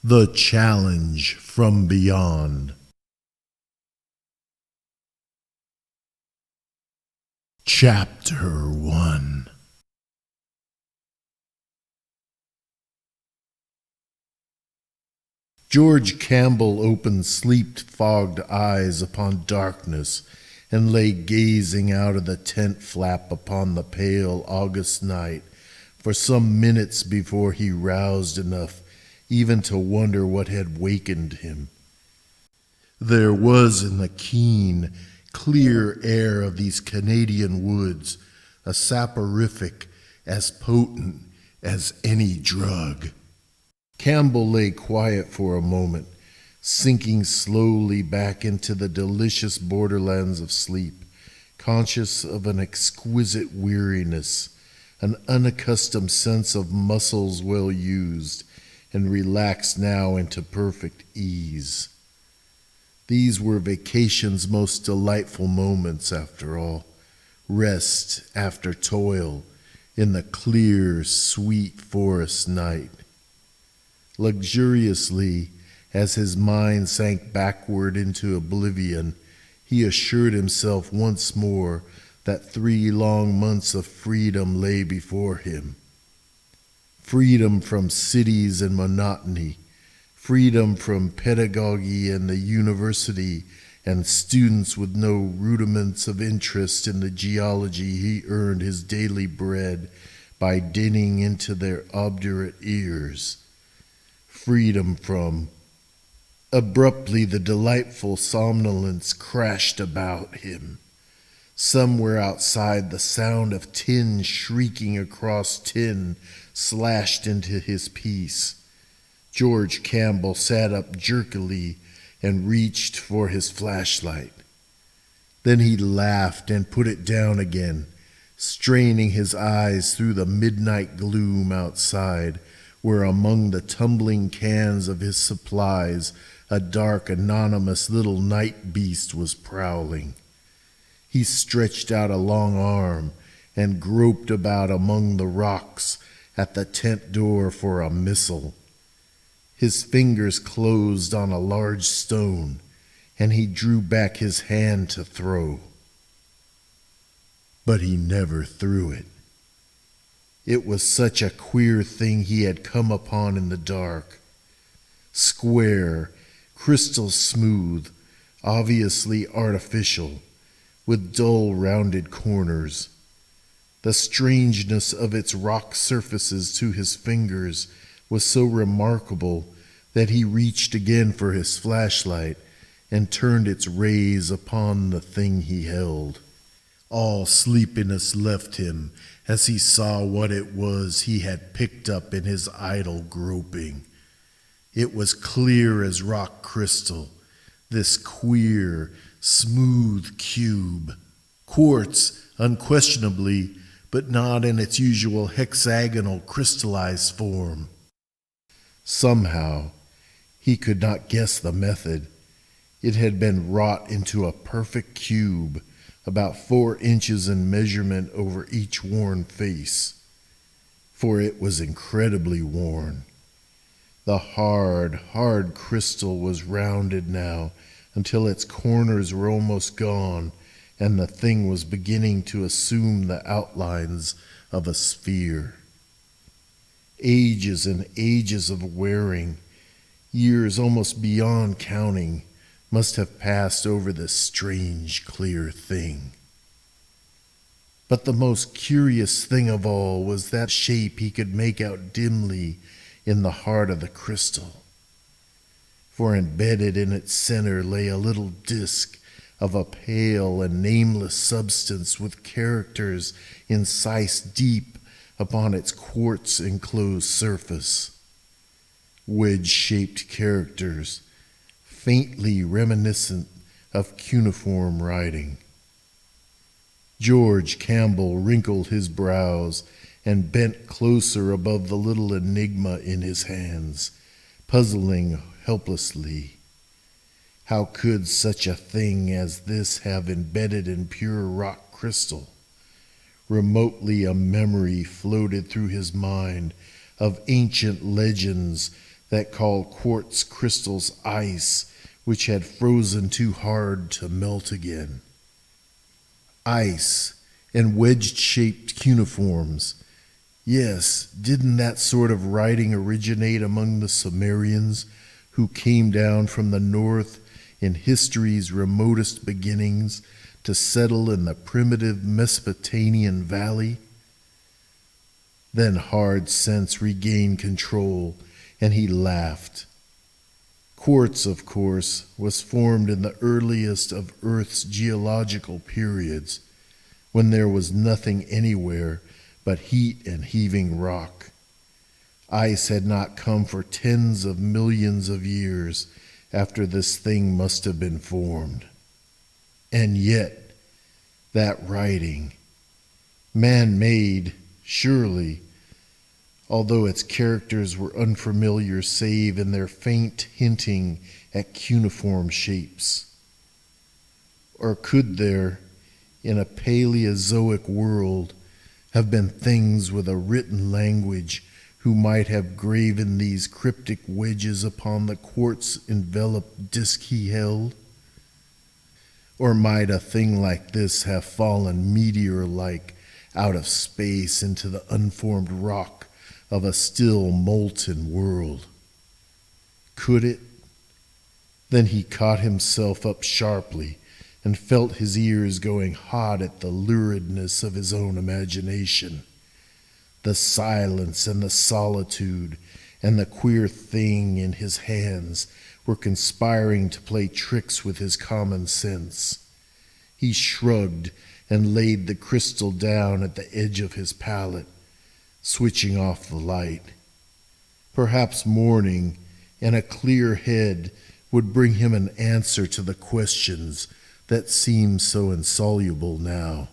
The Challenge from Beyond. Chapter 1. George Campbell opened sleep-fogged eyes upon darkness and lay gazing out of the tent flap upon the pale August night for some minutes before he roused enough even to wonder what had wakened him. There was in the keen, clear air of these Canadian woods a soporific as potent as any drug. Campbell lay quiet for a moment, sinking slowly back into the delicious borderlands of sleep, conscious of an exquisite weariness, an unaccustomed sense of muscles well used, and relaxed now into perfect ease. These were vacation's most delightful moments, after all. Rest after toil in the clear, sweet forest night. Luxuriously, as his mind sank backward into oblivion, he assured himself once more that 3 long months of freedom lay before him. Freedom from cities and monotony, freedom from pedagogy and the university and students with no rudiments of interest in the geology he earned his daily bread by dinning into their obdurate ears. Freedom from... Abruptly the delightful somnolence crashed about him. Somewhere outside, the sound of tin shrieking across tin slashed into his peace. George Campbell sat up jerkily and reached for his flashlight. Then he laughed and put it down again, straining his eyes through the midnight gloom outside, where among the tumbling cans of his supplies a dark, anonymous little night beast was prowling. He stretched out a long arm and groped about among the rocks at the tent door for a missile. His fingers closed on a large stone, and he drew back his hand to throw. But he never threw it. It was such a queer thing he had come upon in the dark. Square, crystal smooth, obviously artificial, with dull rounded corners. The strangeness of its rock surfaces to his fingers was so remarkable that he reached again for his flashlight and turned its rays upon the thing he held. All sleepiness left him as he saw what it was he had picked up in his idle groping. It was clear as rock crystal, this queer, smooth cube. Quartz, unquestionably, but not in its usual hexagonal crystallized form. Somehow, he could not guess the method. It had been wrought into a perfect cube, about 4 inches in measurement over each worn face, for it was incredibly worn. The hard crystal was rounded now until its corners were almost gone, and the thing was beginning to assume the outlines of a sphere. Ages and ages of wearing, years almost beyond counting, must have passed over this strange, clear thing. But the most curious thing of all was that shape he could make out dimly in the heart of the crystal. For embedded in its center lay a little disk of a pale and nameless substance with characters incised deep upon its quartz-enclosed surface. Wedge-shaped characters, faintly reminiscent of cuneiform writing. George Campbell wrinkled his brows and bent closer above the little enigma in his hands, puzzling helplessly. How could such a thing as this have embedded in pure rock crystal? Remotely a memory floated through his mind of ancient legends that called quartz crystals ice, which had frozen too hard to melt again. Ice and wedge-shaped cuneiforms. Yes, didn't that sort of writing originate among the Sumerians who came down from the north in history's remotest beginnings to settle in the primitive Mesopotamian valley? Then hard sense regained control, and he laughed. Quartz, of course, was formed in the earliest of Earth's geological periods, when there was nothing anywhere but heat and heaving rock. Ice had not come for tens of millions of years after this thing must have been formed. And yet, that writing, man-made, surely, although its characters were unfamiliar save in their faint hinting at cuneiform shapes. Or could there, in a Paleozoic world, have been things with a written language who might have graven these cryptic wedges upon the quartz-enveloped disk he held? Or might a thing like this have fallen meteor-like out of space into the unformed rock of a still molten world? Could it? Then he caught himself up sharply and felt his ears going hot at the luridness of his own imagination. The silence and the solitude and the queer thing in his hands were conspiring to play tricks with his common sense. He shrugged and laid the crystal down at the edge of his palette, switching off the light. Perhaps morning and a clear head would bring him an answer to the questions that seemed so insoluble now.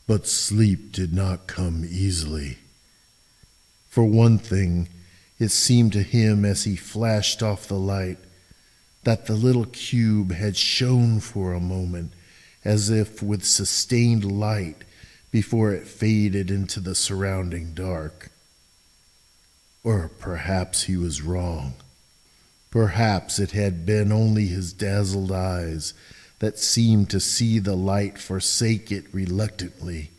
But sleep did not come easily. For one thing, it seemed to him as he flashed off the light that the little cube had shone for a moment as if with sustained light before it faded into the surrounding dark. Or perhaps he was wrong. Perhaps it had been only his dazzled eyes that seemed to see the light forsake it reluctantly,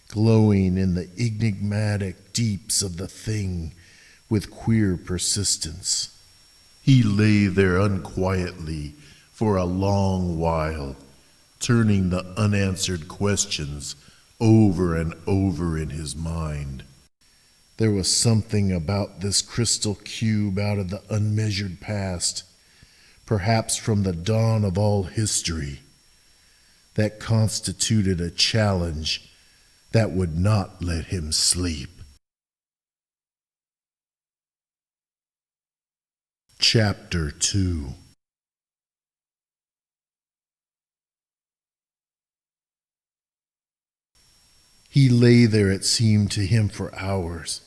glowing in the enigmatic deeps of the thing with queer persistence. He lay there unquietly for a long while, turning the unanswered questions over and over in his mind. There was something about this crystal cube out of the unmeasured past, perhaps from the dawn of all history, that constituted a challenge that would not let him sleep. Chapter 2. He lay there, it seemed to him, for hours.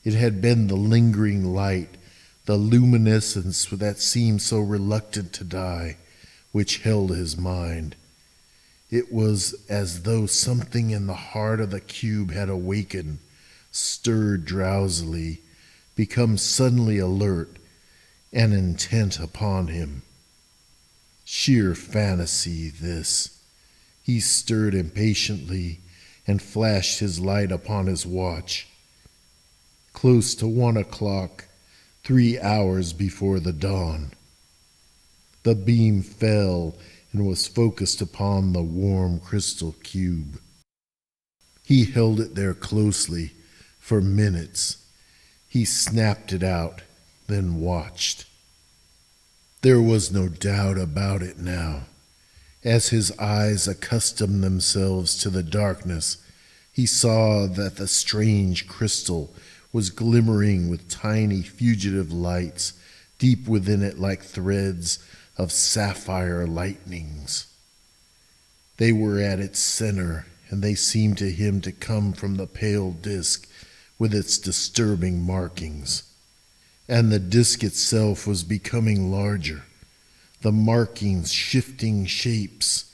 It had been the lingering light, the luminescence that seemed so reluctant to die, which held his mind. It was as though something in the heart of the cube had awakened, stirred drowsily, become suddenly alert and intent upon him. Sheer fantasy, this. He stirred impatiently and flashed his light upon his watch. Close to 1 o'clock, 3 hours before the dawn. The beam fell and was focused upon the warm crystal cube. He held it there closely for minutes. He snapped it out, then watched. There was no doubt about it now. As his eyes accustomed themselves to the darkness, he saw that the strange crystal was glimmering with tiny fugitive lights deep within it like threads of sapphire lightnings. They were at its center, and they seemed to him to come from the pale disk with its disturbing markings. And the disk itself was becoming larger, the markings shifting shapes.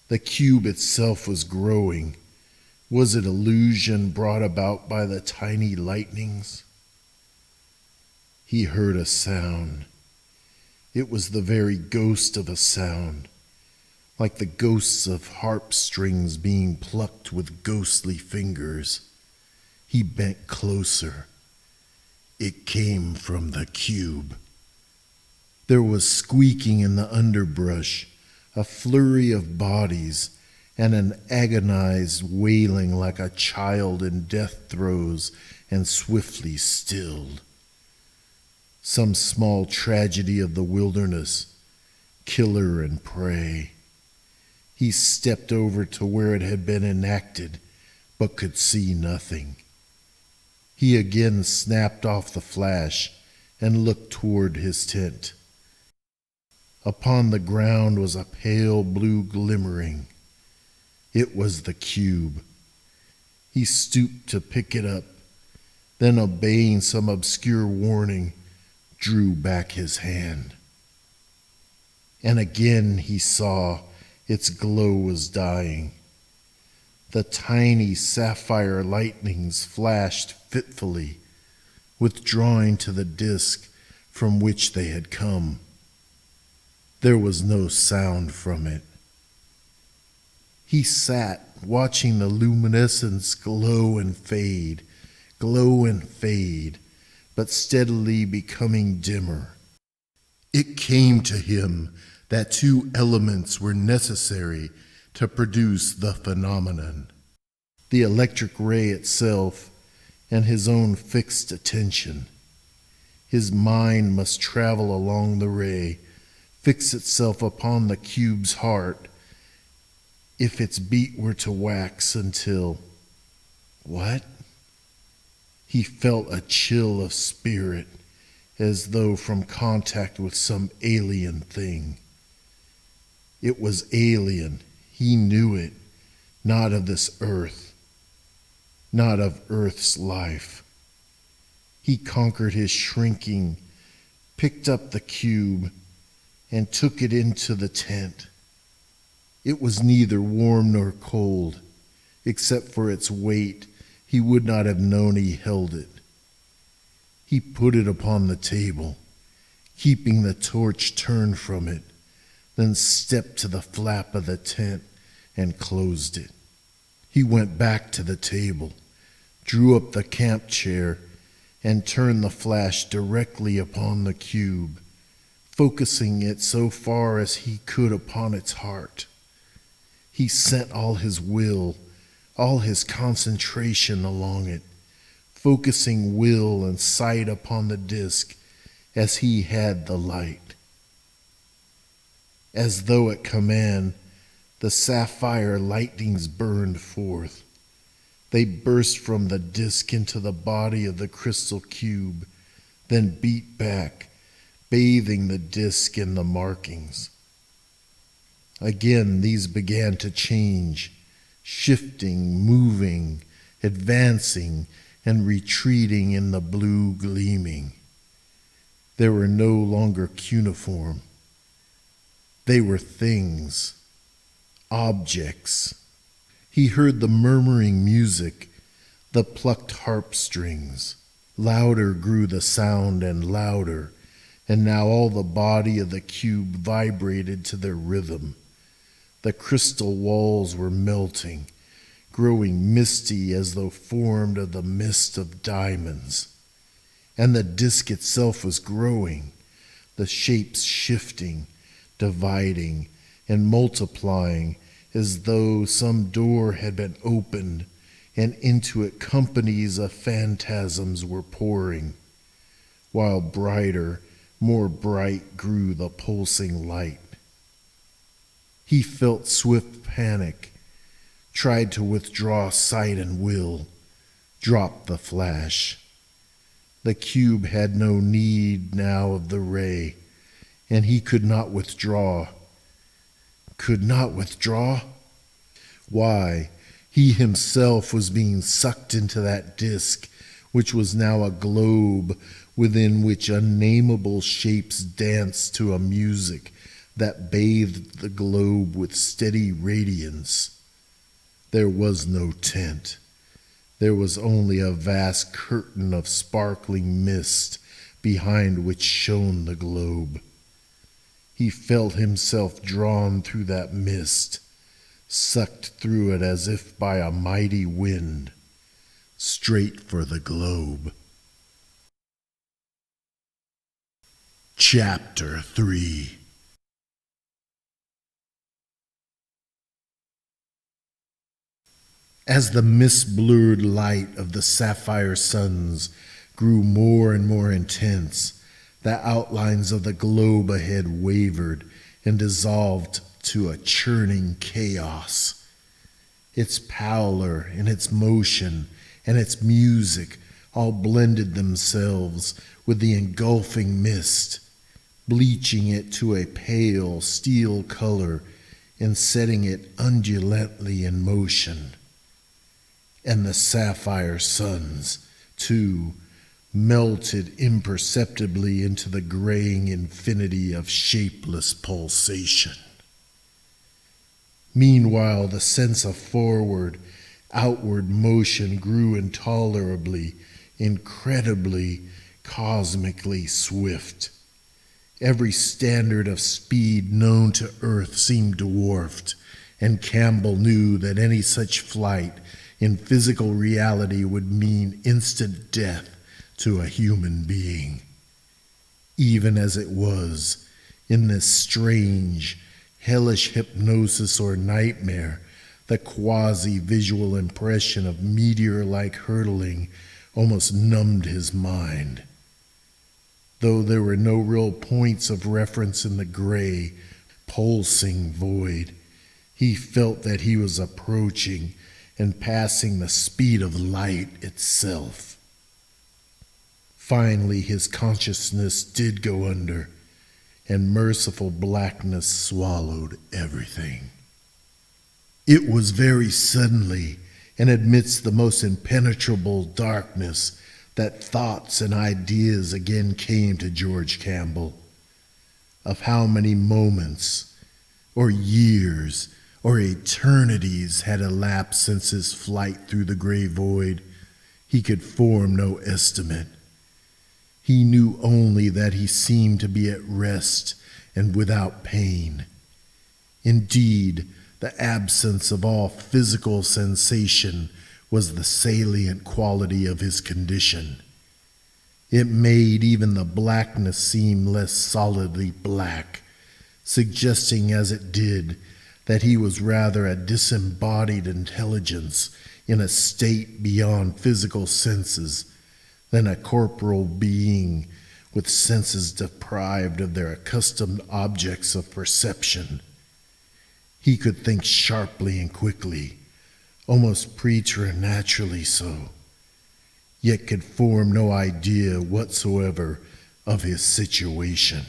The cube itself was growing. Was it illusion brought about by the tiny lightnings? He heard a sound. It was the very ghost of a sound, like the ghosts of harp strings being plucked with ghostly fingers. He bent closer. It came from the cube. There was squeaking in the underbrush, a flurry of bodies, and an agonized wailing like a child in death throes and swiftly stilled. Some small tragedy of the wilderness, killer and prey. He stepped over to where it had been enacted, but could see nothing. He again snapped off the flash and looked toward his tent. Upon the ground was a pale blue glimmering. It was the cube. He stooped to pick it up, then obeying some obscure warning, drew back his hand. And again he saw its glow was dying. The tiny sapphire lightnings flashed fitfully, withdrawing to the disk from which they had come. There was no sound from it. He sat watching the luminescence glow and fade, but steadily becoming dimmer. It came to him that two elements were necessary to produce the phenomenon: the electric ray itself and his own fixed attention. His mind must travel along the ray, fix itself upon the cube's heart, if its beat were to wax until... What? He felt a chill of spirit, as though from contact with some alien thing. It was alien, he knew it, not of this earth, not of Earth's life. He conquered his shrinking, picked up the cube, and took it into the tent. It was neither warm nor cold. Except for its weight, he would not have known he held it. He put it upon the table, keeping the torch turned from it, then stepped to the flap of the tent and closed it. He went back to the table, drew up the camp chair, and turned the flash directly upon the cube, focusing it so far as he could upon its heart. He sent all his will, all his concentration along it, focusing will and sight upon the disk as he had the light. As though at command, the sapphire lightnings burned forth. They burst from the disk into the body of the crystal cube, then beat back, bathing the disk in the markings. Again, these began to change, shifting, moving, advancing, and retreating in the blue gleaming. They were no longer cuneiform. They were things, objects. He heard the murmuring music, the plucked harp strings. Louder grew the sound and louder, and now all the body of the cube vibrated to their rhythm. The crystal walls were melting, growing misty as though formed of the mist of diamonds. And the disk itself was growing, the shapes shifting, dividing, and multiplying as though some door had been opened, and into it companies of phantasms were pouring, while brighter, more bright grew the pulsing light. He felt swift panic, tried to withdraw sight and will, dropped the flash. The cube had no need now of the ray, and he could not withdraw. Could not withdraw? Why, he himself was being sucked into that disk, which was now a globe within which unnameable shapes danced to a music that bathed the globe with steady radiance. There was no tent. There was only a vast curtain of sparkling mist behind which shone the globe. He felt himself drawn through that mist, sucked through it as if by a mighty wind, straight for the globe. Chapter 3. As the mist-blurred light of the sapphire suns grew more and more intense, the outlines of the globe ahead wavered and dissolved to a churning chaos. Its pallor and its motion and its music all blended themselves with the engulfing mist, bleaching it to a pale steel color and setting it undulantly in motion. And the sapphire suns, too, melted imperceptibly into the graying infinity of shapeless pulsation. Meanwhile, the sense of forward, outward motion grew intolerably, incredibly, cosmically swift. Every standard of speed known to Earth seemed dwarfed, and Campbell knew that any such flight in physical reality would mean instant death to a human being. Even as it was, in this strange, hellish hypnosis or nightmare, the quasi-visual impression of meteor-like hurtling almost numbed his mind. Though there were no real points of reference in the gray, pulsing void, he felt that he was approaching and passing the speed of light itself. Finally, his consciousness did go under, and merciful blackness swallowed everything. It was very suddenly, and amidst the most impenetrable darkness, that thoughts and ideas again came to George Campbell, of how many moments, or years, or eternities had elapsed since his flight through the gray void. He could form no estimate. He knew only that he seemed to be at rest and without pain. Indeed, the absence of all physical sensation was the salient quality of his condition. It made even the blackness seem less solidly black, suggesting as it did that he was rather a disembodied intelligence in a state beyond physical senses than a corporal being with senses deprived of their accustomed objects of perception. He could think sharply and quickly, almost preternaturally so, yet could form no idea whatsoever of his situation.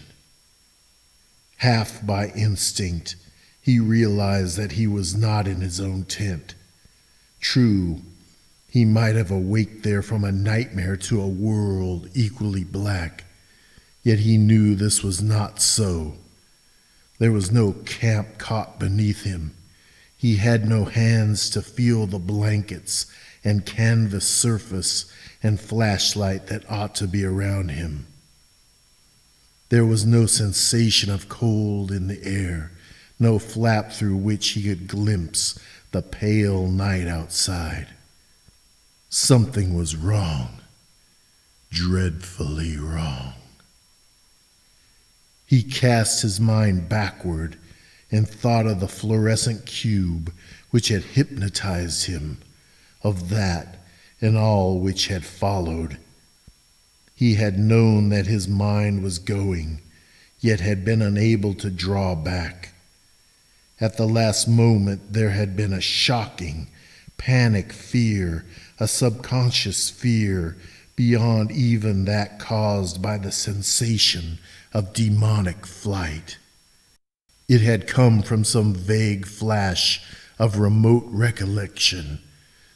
Half by instinct, he realized that he was not in his own tent. True, he might have awaked there from a nightmare to a world equally black, yet he knew this was not so. There was no camp cot beneath him. He had no hands to feel the blankets and canvas surface and flashlight that ought to be around him. There was no sensation of cold in the air, no flap through which he could glimpse the pale night outside. Something was wrong, dreadfully wrong. He cast his mind backward and thought of the fluorescent cube which had hypnotized him, of that and all which had followed. He had known that his mind was going, yet had been unable to draw back. At the last moment there had been a shocking, panic fear, a subconscious fear, beyond even that caused by the sensation of demonic flight. It had come from some vague flash of remote recollection,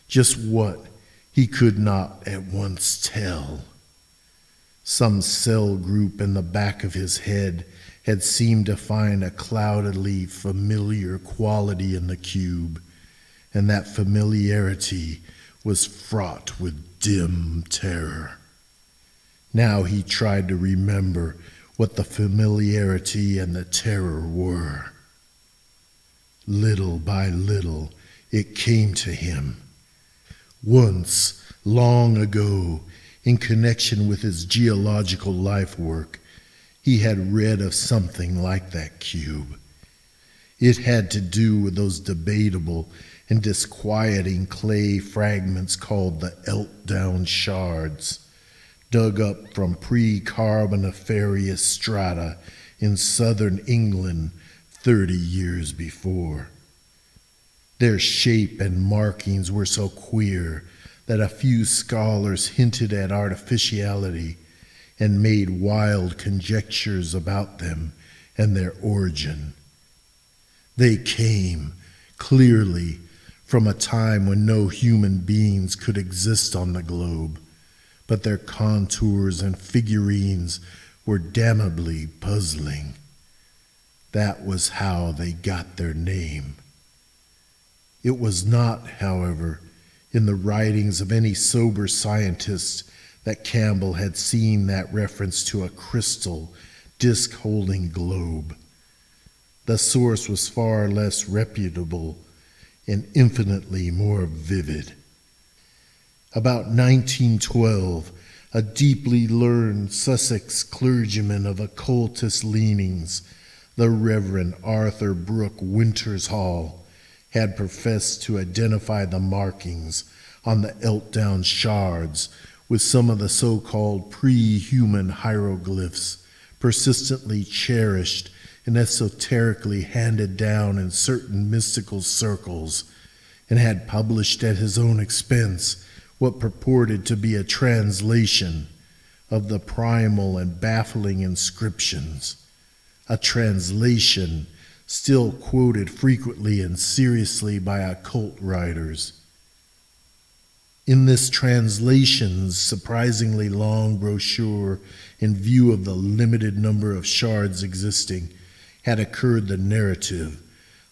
just what he could not at once tell. Some cell group in the back of his head had seemed to find a cloudily familiar quality in the cube, and that familiarity was fraught with dim terror. Now he tried to remember what the familiarity and the terror were. Little by little, it came to him. Once, long ago, in connection with his geological life work, he had read of something like that cube. It had to do with those debatable and disquieting clay fragments called the Eltdown shards, dug up from pre-Carboniferous strata in southern England 30 years before. Their shape and markings were so queer that a few scholars hinted at artificiality and made wild conjectures about them and their origin. They came, clearly, from a time when no human beings could exist on the globe, but their contours and figurines were damnably puzzling. That was how they got their name. It was not, however, in the writings of any sober scientist that Campbell had seen that reference to a crystal, disc-holding globe. The source was far less reputable and infinitely more vivid. About 1912, a deeply learned Sussex clergyman of occultist leanings, the Reverend Arthur Brooke Winters Hall, had professed to identify the markings on the Eltdown shards with some of the so-called pre-human hieroglyphs persistently cherished and esoterically handed down in certain mystical circles, and had published at his own expense what purported to be a translation of the primal and baffling inscriptions, a translation still quoted frequently and seriously by occult writers. In this translation's surprisingly long brochure, in view of the limited number of shards existing, had occurred the narrative,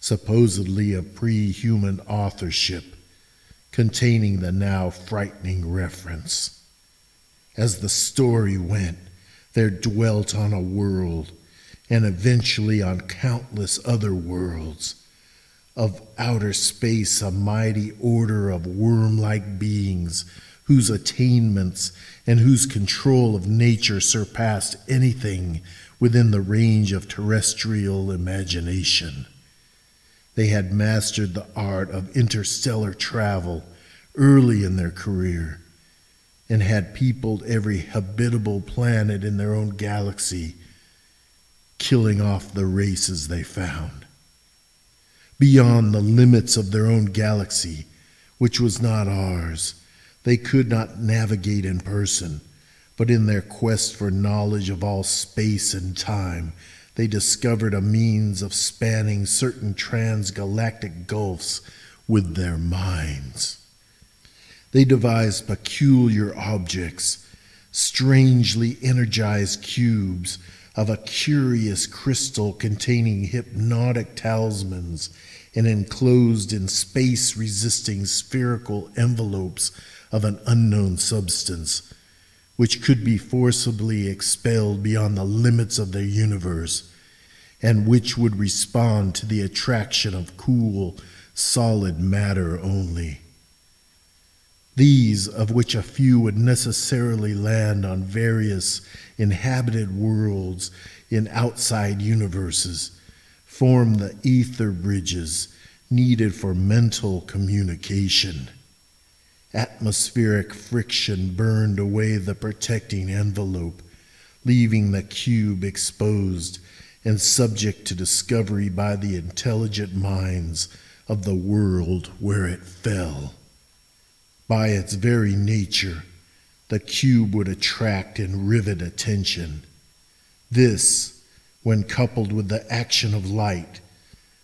supposedly of pre-human authorship, containing the now frightening reference. As the story went, there dwelt on a world, and eventually on countless other worlds, of outer space a mighty order of worm-like beings whose attainments and whose control of nature surpassed anything within the range of terrestrial imagination. They had mastered the art of interstellar travel early in their career and had peopled every habitable planet in their own galaxy, killing off the races they found. Beyond the limits of their own galaxy, which was not ours, they could not navigate in person, but in their quest for knowledge of all space and time, they discovered a means of spanning certain transgalactic gulfs with their minds. They devised peculiar objects, strangely energized cubes of a curious crystal containing hypnotic talismans and enclosed in space-resisting spherical envelopes of an unknown substance, which could be forcibly expelled beyond the limits of their universe, and which would respond to the attraction of cool, solid matter only. These, of which a few would necessarily land on various inhabited worlds in outside universes, form the ether bridges needed for mental communication. Atmospheric friction burned away the protecting envelope, leaving the cube exposed and subject to discovery by the intelligent minds of the world where it fell. By its very nature, The cube would attract and rivet attention. This, when coupled with the action of light,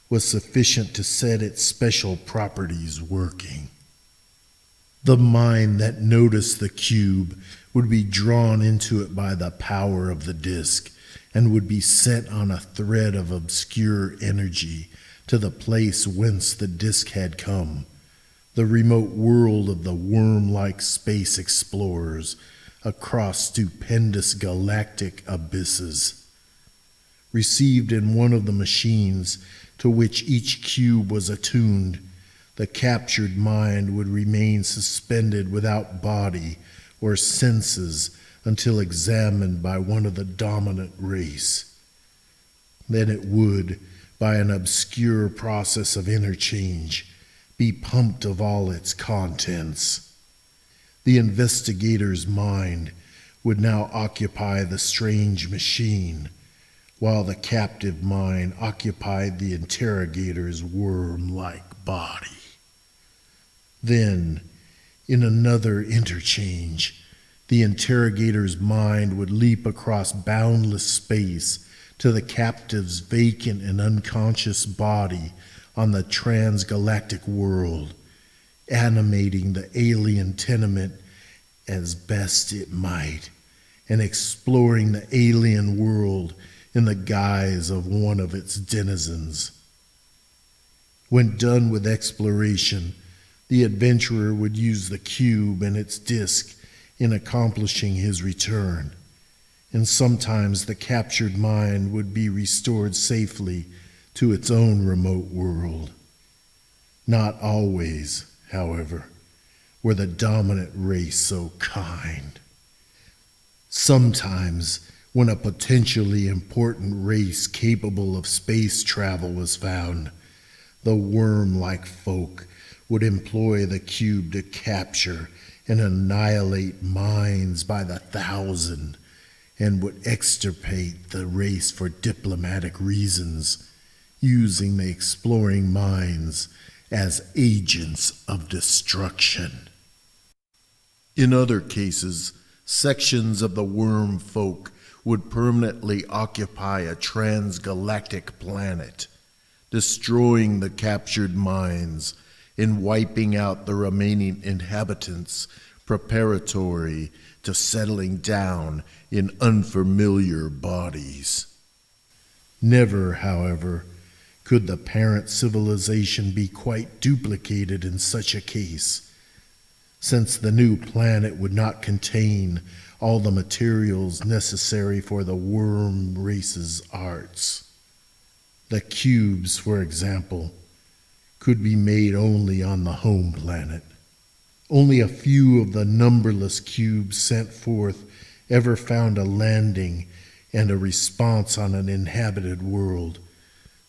was sufficient to set its special properties working. The mind that noticed the cube would be drawn into it by the power of the disk and would be sent on a thread of obscure energy to the place whence the disk had come, the remote world of the worm-like space explorers across stupendous galactic abysses. Received in one of the machines to which each cube was attuned, the captured mind would remain suspended without body or senses until examined by one of the dominant race. Then it would, by an obscure process of interchange, be pumped of all its contents. The investigator's mind would now occupy the strange machine, while the captive mind occupied the interrogator's worm-like body. Then, in another interchange, the interrogator's mind would leap across boundless space to the captive's vacant and unconscious body on the transgalactic world, animating the alien tenement as best it might, and exploring the alien world in the guise of one of its denizens. When done with exploration, the adventurer would use the cube and its disk in accomplishing his return, and sometimes the captured mind would be restored safely to its own remote world. Not always, however, were the dominant race so kind. Sometimes, when a potentially important race capable of space travel was found, the worm-like folk would employ the cube to capture and annihilate minds by the thousand, and would extirpate the race for diplomatic reasons, using the exploring minds as agents of destruction. In other cases, sections of the worm folk would permanently occupy a transgalactic planet, destroying the captured minds and wiping out the remaining inhabitants preparatory to settling down in unfamiliar bodies. Never, however, could the parent civilization be quite duplicated in such a case, since the new planet would not contain all the materials necessary for the worm race's arts. The cubes, for example, could be made only on the home planet. Only a few of the numberless cubes sent forth ever found a landing and a response on an inhabited world,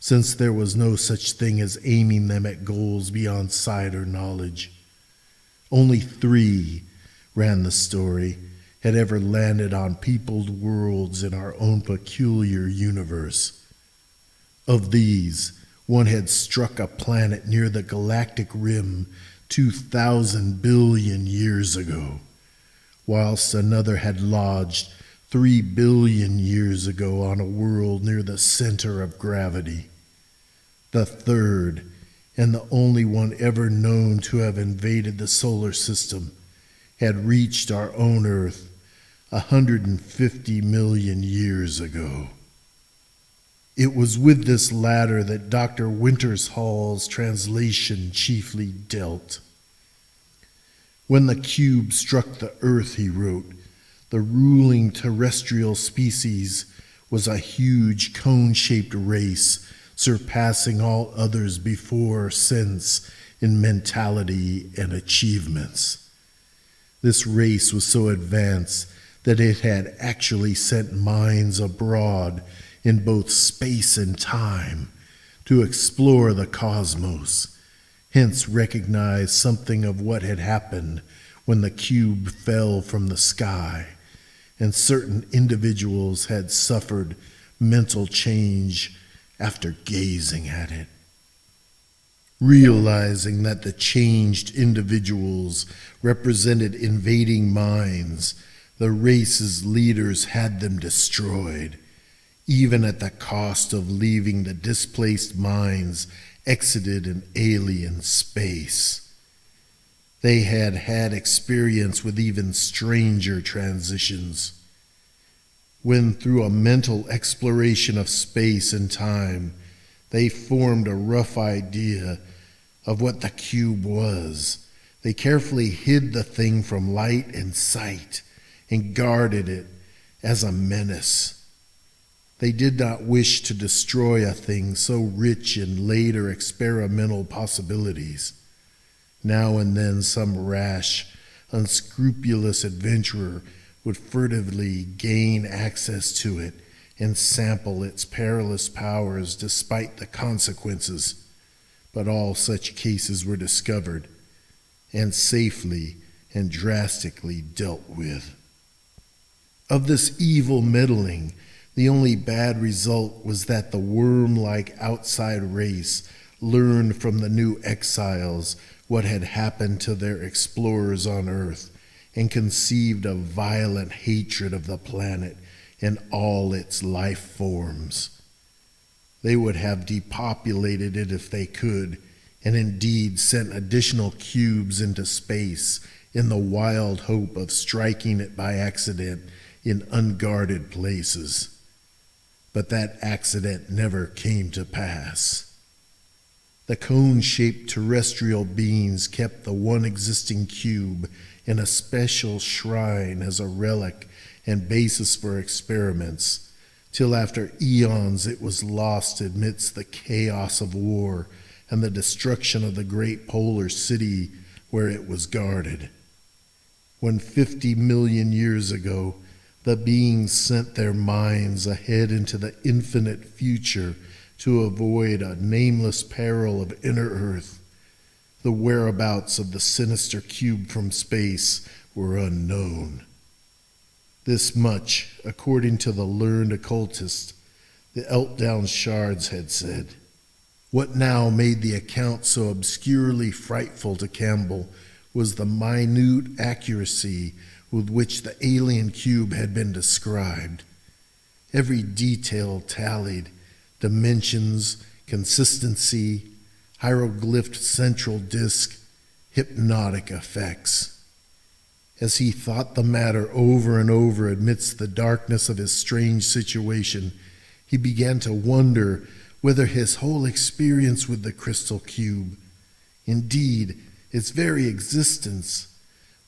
since there was no such thing as aiming them at goals beyond sight or knowledge. Only 3, ran the story, had ever landed on peopled worlds in our own peculiar universe. Of these, one had struck a planet near the galactic rim 2,000 billion years ago, whilst another had lodged 3 billion years ago on a world near the center of gravity. The third, and the only one ever known to have invaded the solar system, had reached our own Earth 150 million years ago. It was with this latter that Dr. Wintershall's translation chiefly dealt. When the cube struck the earth, he wrote, the ruling terrestrial species was a huge cone-shaped race, surpassing all others before or since in mentality and achievements. This race was so advanced that it had actually sent minds abroad in both space and time to explore the cosmos, hence recognize something of what had happened when the cube fell from the sky, and certain individuals had suffered mental change after gazing at it. realizing that the changed individuals represented invading minds. The race's leaders had them destroyed, even at the cost of leaving the displaced minds exited in alien space. They had had experience with even stranger transitions, when through a mental exploration of space and time, they formed a rough idea of what the cube was. They carefully hid the thing from light and sight and guarded it as a menace. They did not wish to destroy a thing so rich in later experimental possibilities. Now and then some rash, unscrupulous adventurer would furtively gain access to it and sample its perilous powers despite the consequences. But all such cases were discovered and safely and drastically dealt with. Of this evil meddling, the only bad result was that the worm-like outside race learned from the new exiles what had happened to their explorers on Earth and conceived a violent hatred of the planet and all its life forms. They would have depopulated it if they could, and indeed sent additional cubes into space in the wild hope of striking it by accident in unguarded places. But that accident never came to pass. The cone-shaped terrestrial beings kept the one existing cube in a special shrine as a relic and basis for experiments, till after eons it was lost amidst the chaos of war and the destruction of the great polar city where it was guarded. When 50 million years ago, the beings sent their minds ahead into the infinite future to avoid a nameless peril of inner Earth, the whereabouts of the sinister cube from space were unknown. This much, according to the learned occultist, the Eltdown shards had said. What now made the account so obscurely frightful to Campbell was the minute accuracy with which the alien cube had been described. Every detail tallied: dimensions, consistency, hieroglyphed central disk, hypnotic effects. As he thought the matter over and over amidst the darkness of his strange situation, he began to wonder whether his whole experience with the crystal cube, indeed its very existence,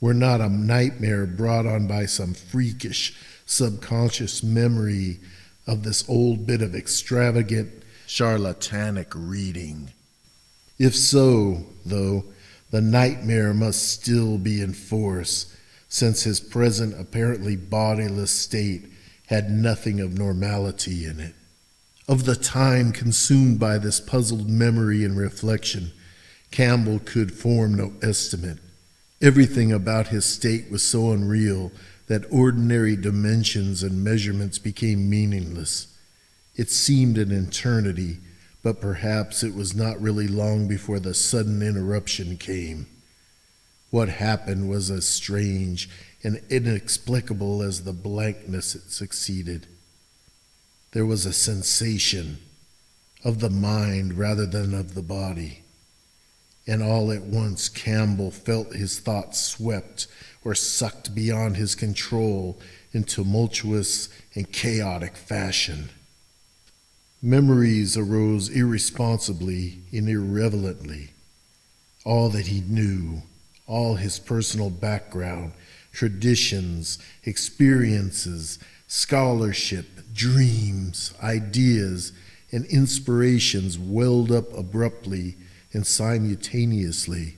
were not a nightmare brought on by some freakish subconscious memory of this old bit of extravagant charlatanic reading. If so, though, the nightmare must still be in force, since his present apparently bodiless state had nothing of normality in it. Of the time consumed by this puzzled memory and reflection, Campbell could form no estimate. Everything about his state was so unreal that ordinary dimensions and measurements became meaningless. It seemed an eternity, but perhaps it was not really long before the sudden interruption came. What happened was as strange and inexplicable as the blankness it succeeded. There was a sensation of the mind rather than of the body, and all at once Campbell felt his thoughts swept or sucked beyond his control in tumultuous and chaotic fashion. Memories arose irresponsibly and irrelevantly. All that he knew, all his personal background, traditions, experiences, scholarship, dreams, ideas, and inspirations welled up abruptly and simultaneously,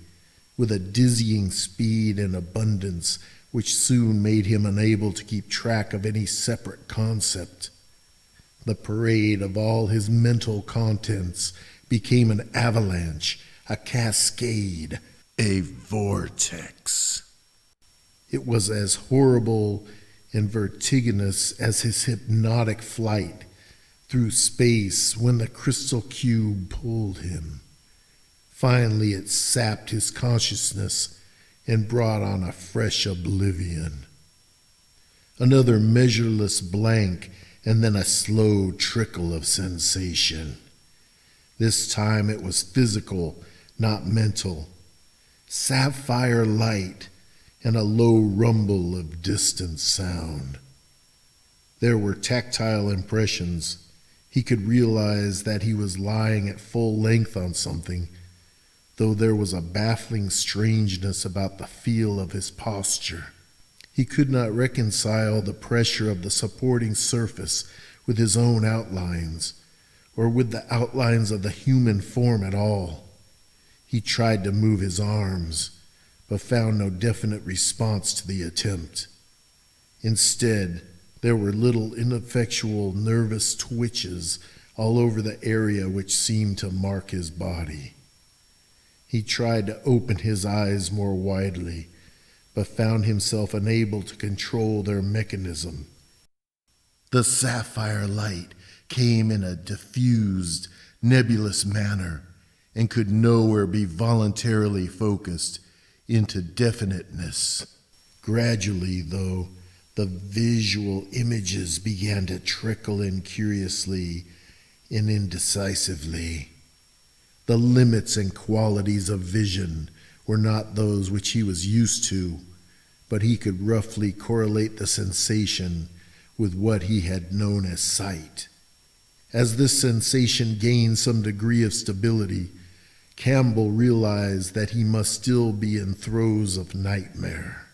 with a dizzying speed and abundance which soon made him unable to keep track of any separate concept. The parade of all his mental contents became an avalanche, a cascade, a vortex. It was as horrible and vertiginous as his hypnotic flight through space when the crystal cube pulled him. Finally, it sapped his consciousness and brought on a fresh oblivion. Another measureless blank, and then a slow trickle of sensation. This time it was physical, not mental. Sapphire light and a low rumble of distant sound. There were tactile impressions. He could realize that he was lying at full length on something, though there was a baffling strangeness about the feel of his posture. He could not reconcile the pressure of the supporting surface with his own outlines, or with the outlines of the human form at all. He tried to move his arms, but found no definite response to the attempt. Instead, there were little ineffectual nervous twitches all over the area which seemed to mark his body. He tried to open his eyes more widely, but found himself unable to control their mechanism. The sapphire light came in a diffused, nebulous manner and could nowhere be voluntarily focused into definiteness. Gradually, though, the visual images began to trickle in curiously and indecisively. The limits and qualities of vision were not those which he was used to, but he could roughly correlate the sensation with what he had known as sight. As this sensation gained some degree of stability, Campbell realized that he must still be in throes of nightmare.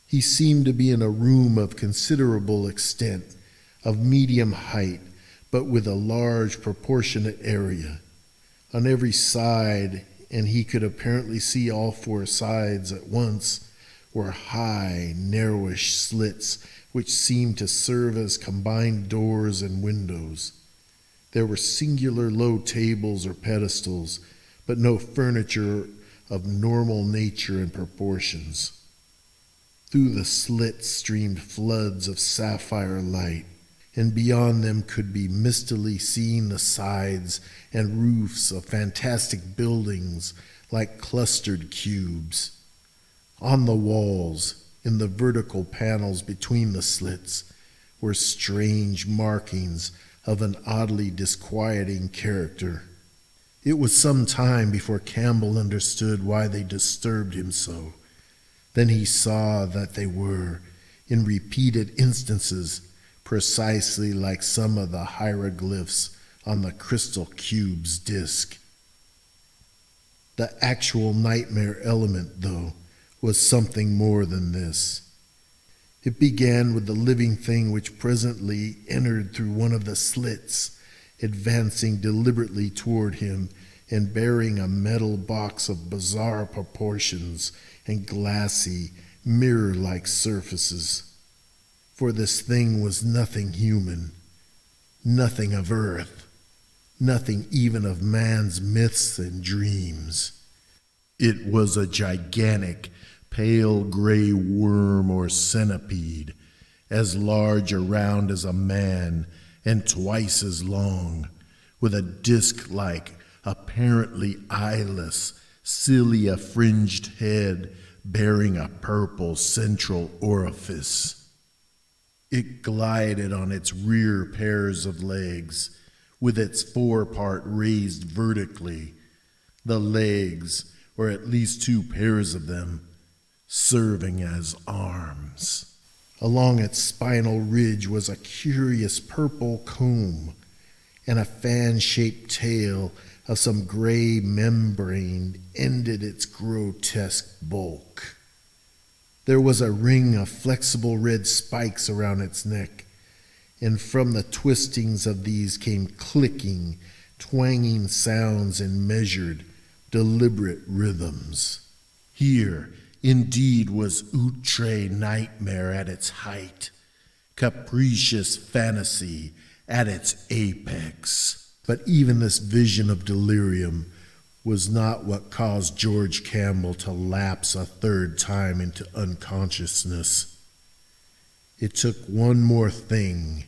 He seemed to be in a room of considerable extent, of medium height, but with a large proportionate area. On every side, and he could apparently see all four sides at once, were high, narrowish slits which seemed to serve as combined doors and windows. There were singular low tables or pedestals, but no furniture of normal nature and proportions. Through the slits streamed floods of sapphire light, and beyond them could be mistily seen the sides and roofs of fantastic buildings like clustered cubes. On the walls, in the vertical panels between the slits, were strange markings of an oddly disquieting character. It was some time before Campbell understood why they disturbed him so. Then he saw that they were, in repeated instances, precisely like some of the hieroglyphs on the crystal cube's disk. The actual nightmare element, though, was something more than this. It began with the living thing which presently entered through one of the slits, advancing deliberately toward him and bearing a metal box of bizarre proportions and glassy, mirror-like surfaces. For this thing was nothing human, nothing of earth, nothing even of man's myths and dreams. It was a gigantic, pale gray worm or centipede, as large around as a man and twice as long, with a disc-like, apparently eyeless, cilia-fringed head bearing a purple central orifice. It glided on its rear pairs of legs, with its forepart raised vertically, the legs, or at least two pairs of them, serving as arms. Along its spinal ridge was a curious purple comb, and a fan-shaped tail of some gray membrane ended its grotesque bulk. There was a ring of flexible red spikes around its neck, and from the twistings of these came clicking, twanging sounds in measured, deliberate rhythms. Here, indeed, was outre nightmare at its height, capricious fantasy at its apex. But even this vision of delirium was not what caused George Campbell to lapse a third time into unconsciousness. It took one more thing,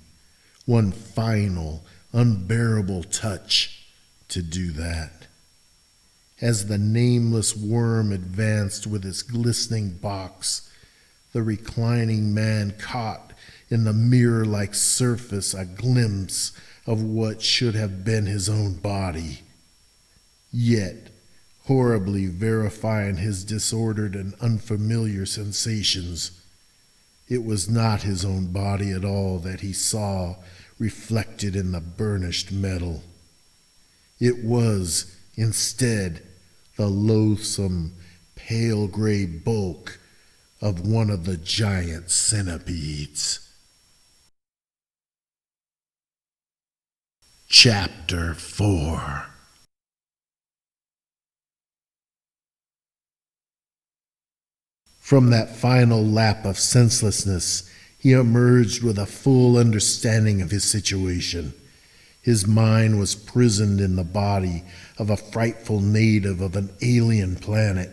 one final, unbearable touch to do that. As the nameless worm advanced with its glistening box, the reclining man caught in the mirror-like surface a glimpse of what should have been his own body, yet horribly verifying his disordered and unfamiliar sensations. It was not his own body at all that he saw reflected in the burnished metal. It was, instead, the loathsome, pale gray bulk of one of the giant centipedes. Chapter 4. From that final lap of senselessness, he emerged with a full understanding of his situation. His mind was prisoned in the body of a frightful native of an alien planet,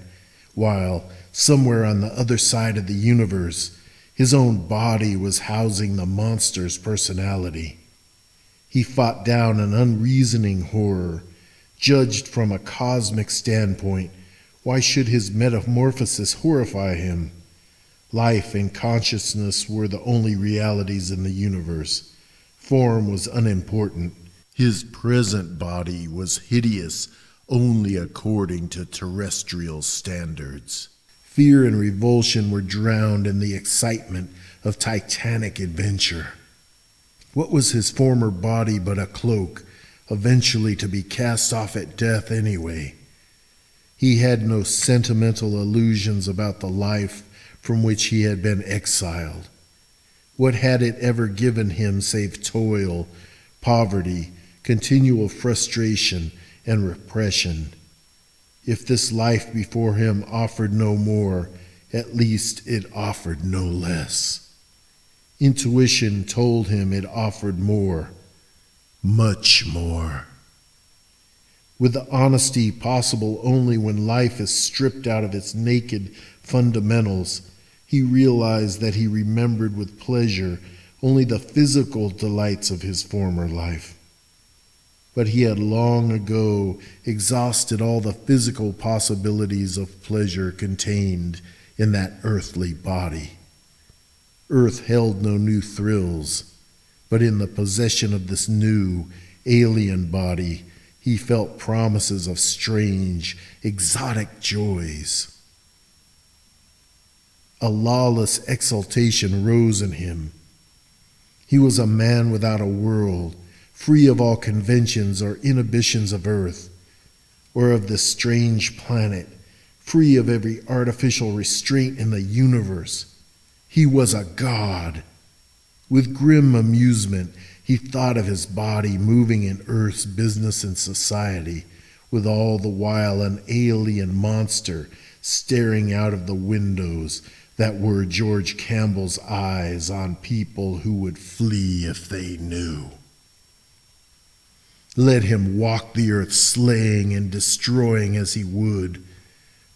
while, somewhere on the other side of the universe, his own body was housing the monster's personality. He fought down an unreasoning horror. Judged from a cosmic standpoint, why should his metamorphosis horrify him? Life and consciousness were the only realities in the universe. Form was unimportant. His present body was hideous only according to terrestrial standards. Fear and revulsion were drowned in the excitement of titanic adventure. What was his former body but a cloak, eventually to be cast off at death anyway? He had no sentimental illusions about the life from which he had been exiled. What had it ever given him save toil, poverty, continual frustration, and repression? If this life before him offered no more, at least it offered no less. Intuition told him it offered more, much more. With the honesty possible only when life is stripped out of its naked fundamentals, he realized that he remembered with pleasure only the physical delights of his former life. But he had long ago exhausted all the physical possibilities of pleasure contained in that earthly body. Earth held no new thrills, but in the possession of this new, alien body, he felt promises of strange, exotic joys. A lawless exultation rose in him. He was a man without a world, free of all conventions or inhibitions of earth, or of this strange planet, free of every artificial restraint in the universe. He was a god. With grim amusement, he thought of his body moving in Earth's business and society, with all the while an alien monster staring out of the windows that were George Campbell's eyes on people who would flee if they knew. Let him walk the earth slaying and destroying as he would.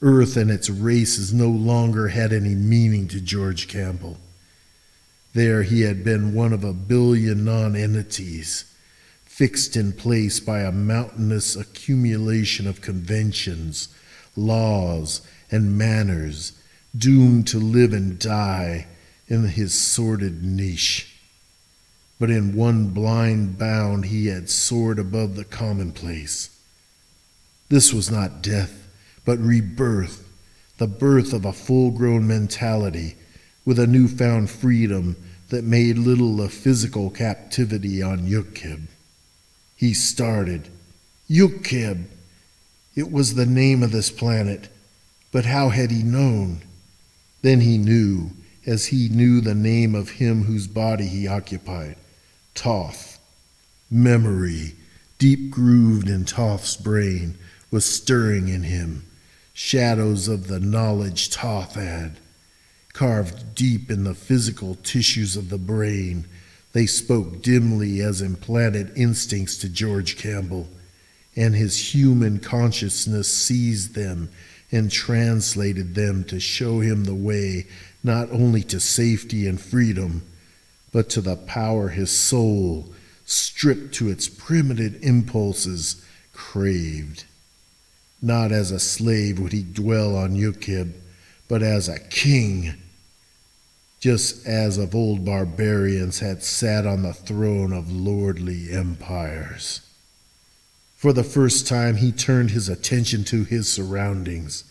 Earth and its races no longer had any meaning to George Campbell. There he had been one of a billion non-entities, fixed in place by a mountainous accumulation of conventions, laws, and manners, doomed to live and die in his sordid niche. But in one blind bound he had soared above the commonplace. This was not death, but rebirth, the birth of a full-grown mentality, with a newfound freedom that made little of physical captivity on Yukkib. He started. Yukkib! It was the name of this planet, but how had he known? Then he knew, as he knew the name of him whose body he occupied, Thoth. Memory, deep grooved in Thoth's brain, was stirring in him. Shadows of the knowledge Thoth had. Carved deep in the physical tissues of the brain, they spoke dimly as implanted instincts to George Campbell, and his human consciousness seized them and translated them to show him the way not only to safety and freedom, but to the power his soul, stripped to its primitive impulses, craved. Not as a slave would he dwell on Yukib, but as a king, just as of old barbarians had sat on the throne of lordly empires. For the first time he turned his attention to his surroundings.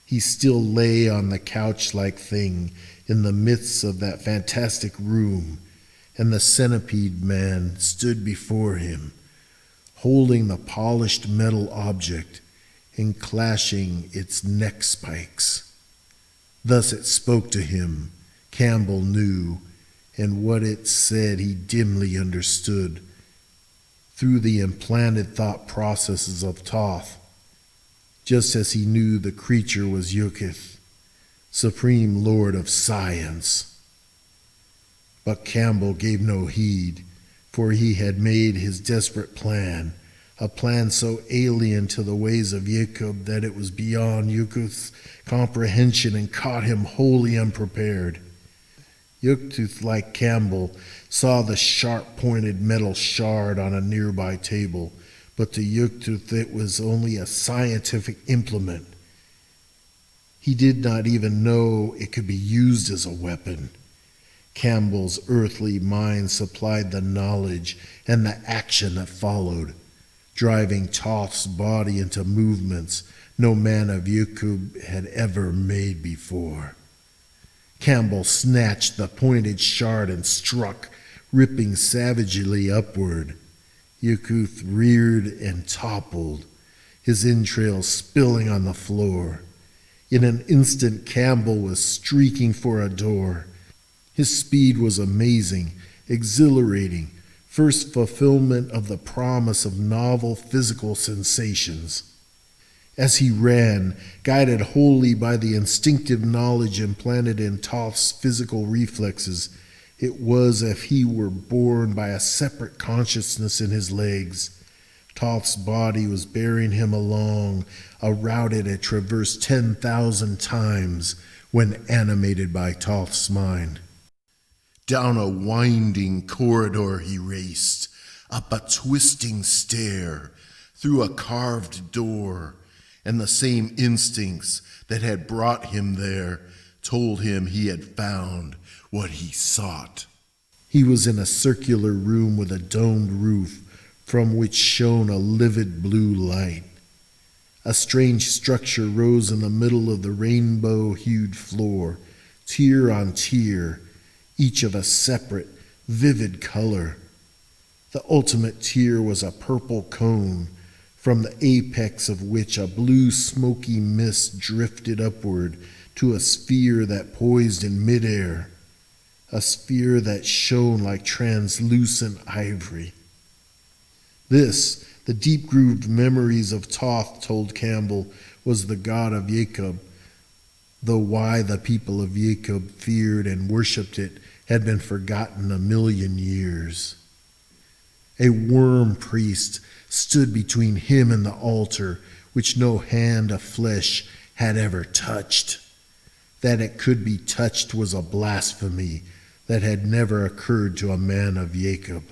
He still lay on the couch-like thing in the midst of that fantastic room, and the centipede man stood before him, holding the polished metal object and clashing its neck spikes. Thus it spoke to him, Campbell knew, and what it said he dimly understood through the implanted thought processes of Thoth, just as he knew the creature was Yukith, supreme lord of science. But Campbell gave no heed, for he had made his desperate plan, a plan so alien to the ways of Yukib that it was beyond Yukith's comprehension and caught him wholly unprepared. Yukith, like Campbell, saw the sharp-pointed metal shard on a nearby table, but to Yukith it was only a scientific implement. He did not even know it could be used as a weapon. Campbell's earthly mind supplied the knowledge and the action that followed, driving Thoth's body into movements no man of Yukib had ever made before. Campbell snatched the pointed shard and struck, ripping savagely upward. Yukith reared and toppled, his entrails spilling on the floor. In an instant, Campbell was streaking for a door. His speed was amazing, exhilarating, first fulfillment of the promise of novel physical sensations. As he ran, guided wholly by the instinctive knowledge implanted in Thoth's physical reflexes, it was as if he were borne by a separate consciousness in his legs. Thoth's body was bearing him along a route it had traversed 10,000 times when animated by Thoth's mind. Down a winding corridor he raced, up a twisting stair, through a carved door, and the same instincts that had brought him there told him he had found what he sought. He was in a circular room with a domed roof from which shone a livid blue light. A strange structure rose in the middle of the rainbow-hued floor, tier on tier, each of a separate, vivid color. The ultimate tier was a purple cone, from the apex of which a blue smoky mist drifted upward to a sphere that poised in midair, a sphere that shone like translucent ivory. This, the deep-grooved memories of Thoth told Campbell, was the god of Yukib, though why the people of Yukib feared and worshipped it had been forgotten a million years. A worm priest stood between him and the altar, which no hand of flesh had ever touched. That it could be touched was a blasphemy that had never occurred to a man of Yukib.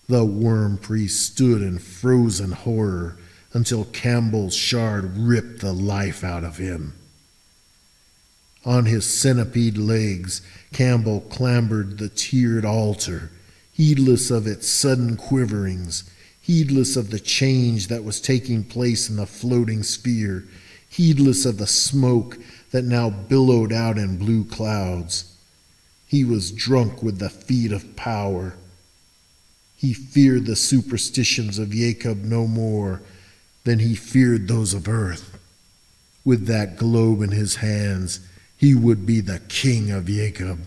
The worm priest stood in frozen horror until Campbell's shard ripped the life out of him. On his centipede legs, Campbell clambered the tiered altar, heedless of its sudden quiverings, heedless of the change that was taking place in the floating sphere, heedless of the smoke that now billowed out in blue clouds. He was drunk with the feat of power. He feared the superstitions of Yukib no more than he feared those of earth. With that globe in his hands, he would be the king of Yukib.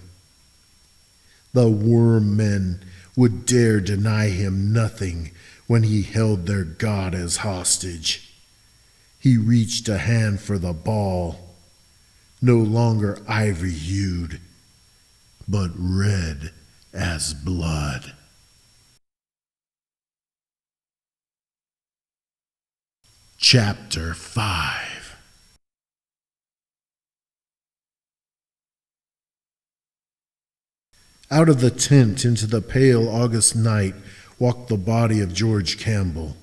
The worm men would dare deny him nothing when he held their god as hostage. He reached a hand for the ball, no longer ivory-hued, but red as blood. Chapter 5. Out of the tent into the pale August night walked the body of George Campbell.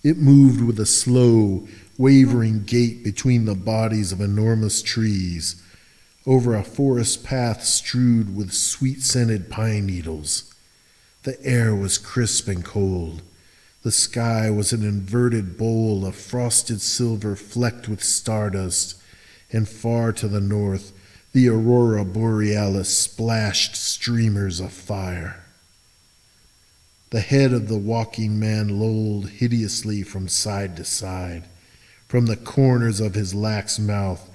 It moved with a slow, wavering gait between the bodies of enormous trees, over a forest path strewed with sweet-scented pine needles. The air was crisp and cold. The sky was an inverted bowl of frosted silver flecked with stardust, and far to the north, the aurora borealis splashed streamers of fire. The head of the walking man lolled hideously from side to side. From the corners of his lax mouth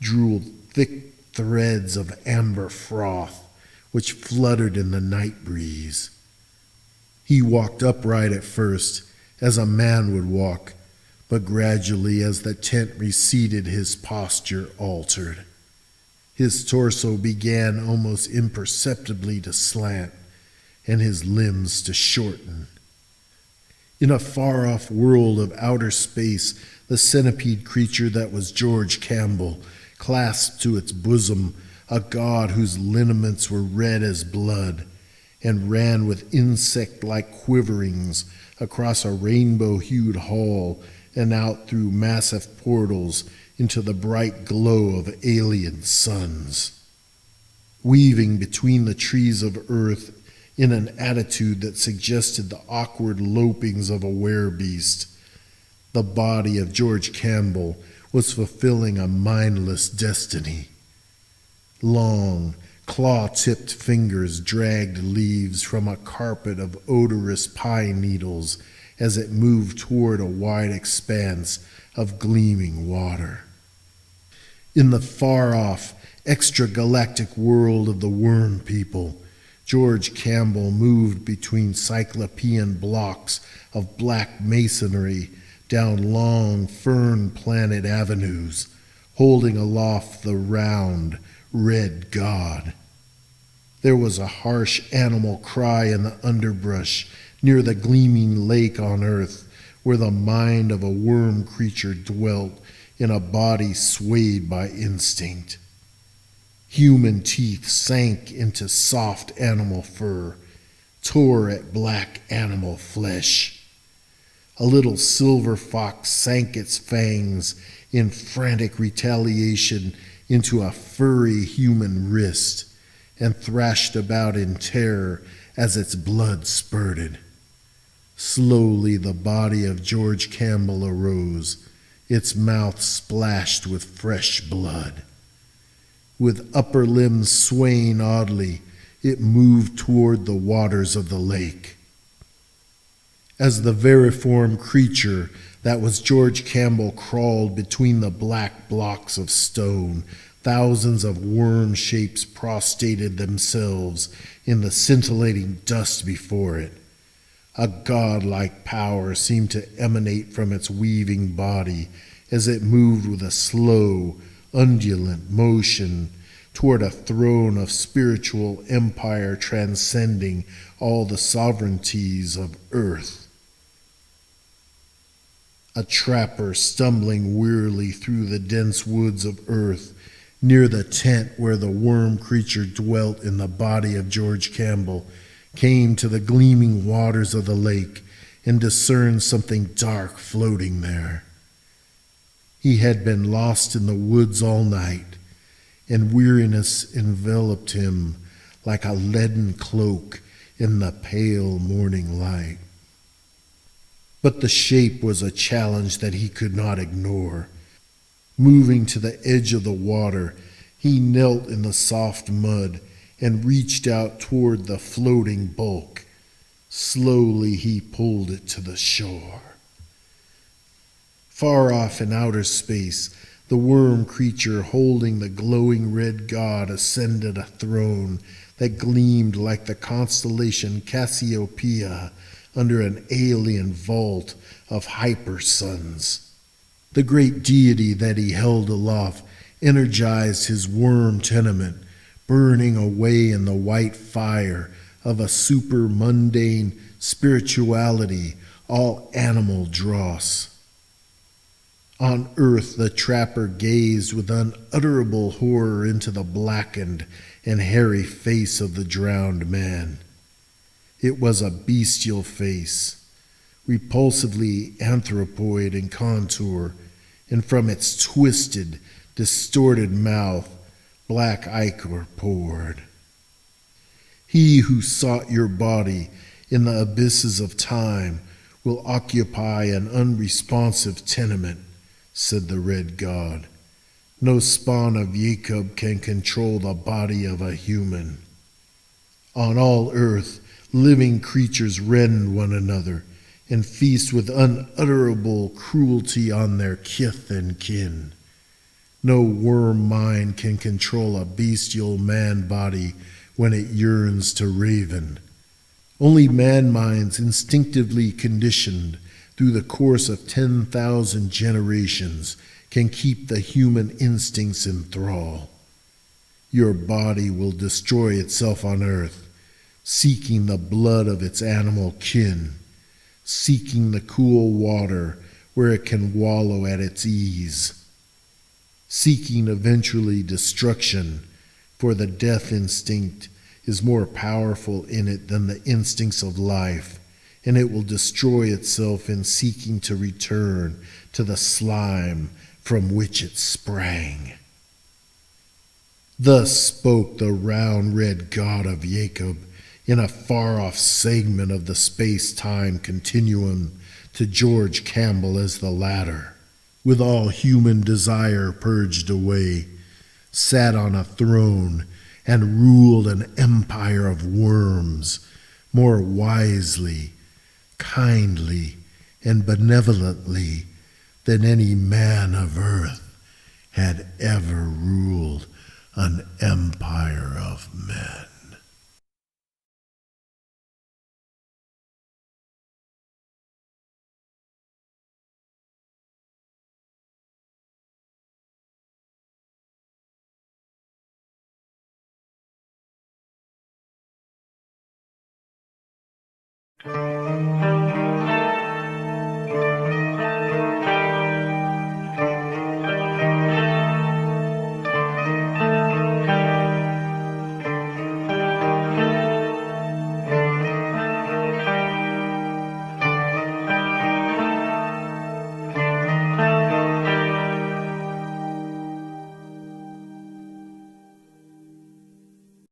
drooled thick threads of amber froth, which fluttered in the night breeze. He walked upright at first, as a man would walk, but gradually, as the tent receded, his posture altered. His torso began almost imperceptibly to slant, and his limbs to shorten. In a far-off world of outer space, the centipede creature that was George Campbell clasped to its bosom a god whose lineaments were red as blood, and ran with insect-like quiverings across a rainbow-hued hall and out through massive portals into the bright glow of alien suns. Weaving between the trees of earth in an attitude that suggested the awkward lopings of a werebeast, the body of George Campbell was fulfilling a mindless destiny. Long, claw-tipped fingers dragged leaves from a carpet of odorous pine needles as it moved toward a wide expanse of gleaming water. In the far-off, extragalactic world of the worm people, George Campbell moved between cyclopean blocks of black masonry down long fern-planted avenues, holding aloft the round, red god. There was a harsh animal cry in the underbrush near the gleaming lake on earth, where the mind of a worm creature dwelt in a body swayed by instinct. Human teeth sank into soft animal fur, tore at black animal flesh. A little silver fox sank its fangs in frantic retaliation into a furry human wrist and thrashed about in terror as its blood spurted. Slowly the body of George Campbell arose, its mouth splashed with fresh blood. With upper limbs swaying oddly, it moved toward the waters of the lake. As the veriform creature that was George Campbell crawled between the black blocks of stone, thousands of worm shapes prostrated themselves in the scintillating dust before it. A godlike power seemed to emanate from its weaving body as it moved with a slow, undulant motion toward a throne of spiritual empire transcending all the sovereignties of earth. A trapper stumbling wearily through the dense woods of earth near the tent where the worm creature dwelt in the body of George Campbell came to the gleaming waters of the lake and discerned something dark floating there. He had been lost in the woods all night, and weariness enveloped him like a leaden cloak in the pale morning light. But the shape was a challenge that he could not ignore. Moving to the edge of the water, he knelt in the soft mud and reached out toward the floating bulk. Slowly he pulled it to the shore. Far off in outer space, the worm creature holding the glowing red god ascended a throne that gleamed like the constellation Cassiopeia under an alien vault of hypersuns. The great deity that he held aloft energized his worm tenement, burning away in the white fire of a super-mundane spirituality, all animal dross. On earth the trapper gazed with unutterable horror into the blackened and hairy face of the drowned man. It was a bestial face, repulsively anthropoid in contour, and from its twisted, distorted mouth, black ichor poured. He who sought your body in the abysses of time will occupy an unresponsive tenement, said the red god. No spawn of Jacob can control the body of a human. On all earth, living creatures rend one another and feast with unutterable cruelty on their kith and kin. No worm mind can control a bestial man body when it yearns to raven. Only man minds instinctively conditioned through the course of 10,000 generations can keep the human instincts in thrall. Your body will destroy itself on earth, seeking the blood of its animal kin, seeking the cool water where it can wallow at its ease, seeking eventually destruction, for the death instinct is more powerful in it than the instincts of life, and it will destroy itself in seeking to return to the slime from which it sprang. Thus spoke the round red god of Jacob in a far-off segment of the space-time continuum to George Campbell as the latter, with all human desire purged away, sat on a throne and ruled an empire of worms more wisely, kindly, and benevolently than any man of earth had ever ruled an empire of men.